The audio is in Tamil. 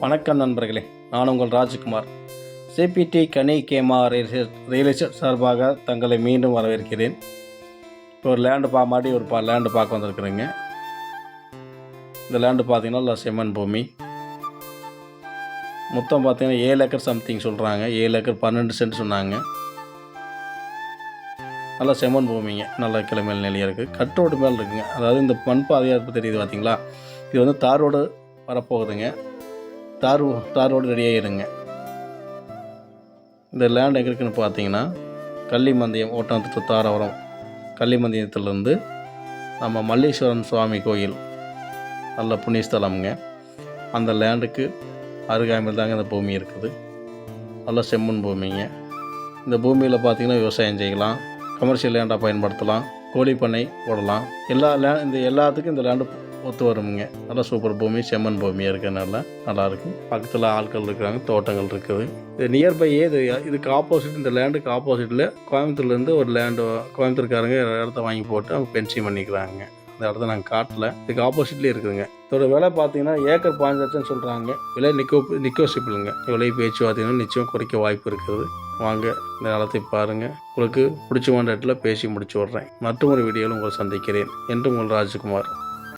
வணக்கம் நண்பர்களே, நான் உங்கள் ராஜ்குமார். சிபிடி கனி கேமா ரியல் எஸ்டேட் சார்பாக தங்களை மீண்டும் வரவேற்கிறேன். இப்போ ஒரு லேண்டு ஒரு லேண்டு பார்க்க வந்திருக்குறேங்க. இந்த லேண்டு பார்த்தீங்கன்னா இல்லை செம்மண் பூமி. மொத்தம் பார்த்தீங்கன்னா 7 ஏக்கர் சம்திங் சொல்கிறாங்க. 7 ஏக்கர் 12 சென்ட் சொன்னாங்க. நல்லா செம்மண் பூமிங்க. நல்ல கிளமையில் நிலையாக இருக்குது. கட் ரோடு மேலே இருக்குங்க. அதாவது இந்த மண் பாதையாக தெரியுது பார்த்தீங்களா. இது வந்து தார் ரோடு வரப்போகுதுங்க. தார் ரோடு ரெடியாகிடுங்க. இந்த லேண்ட் எங்கே இருக்குன்னு பார்த்தீங்கன்னா கள்ளிமந்தியம் ஓட்டாந்தத்து தாராபுரம் கள்ளிமந்தியத்துலேருந்து நம்ம மல்லீஸ்வரன் சுவாமி கோயில் நல்ல புண்ணியஸ்தலம்ங்க. அந்த லேண்டுக்கு அருகாமையில் தாங்க இந்த பூமி இருக்குது. நல்ல செம்மண் பூமிங்க. இந்த பூமியில் பார்த்திங்கன்னா விவசாயம் செய்யலாம், கமர்ஷியல் லேண்டாக பயன்படுத்தலாம், கோழி பண்ணை போடலாம். எல்லாத்துக்கும் இந்த லேண்டு ஒத்து வருமுங்க. நல்லா சூப்பர் பூமி, செம்மண் பூமியாக இருக்கிறதுனால நல்லாயிருக்கு. பக்கத்தில் ஆட்கள் இருக்கிறாங்க, தோட்டங்கள் இருக்குது. இது நியர்பையே இதுக்கு ஆப்போசிட், இந்த லேண்டுக்கு ஆப்போசிட்டில் கோயம்புத்தூர்லேருந்து ஒரு லேண்டு கோயம்புத்தூர்காரங்க இடத்த வாங்கி போட்டு அவங்க பென்ஷன் பண்ணிக்கிறாங்க. அந்த இடத்த நாங்கள் காட்டல, இதுக்கு ஆப்போசிட்லேயே இருக்குதுங்க. இதோட விலை பார்த்தீங்கன்னா ஏக்கர் 15 லட்சம் சொல்கிறாங்க. விலை நிக்கோசிபிளுங்க. விலை பேச்சு பார்த்தீங்கன்னா நிச்சயம் குறைக்க வாய்ப்பு இருக்குது. வாங்க இந்த நிலத்தை பாருங்கள். உங்களுக்கு பிடிச்ச இடத்துல பேசி முடிச்சு விட்றேன். மற்றும் ஒரு வீடியோவில் உங்களை சந்திக்கிறேன். என்று உங்கள் ராஜ்குமார்.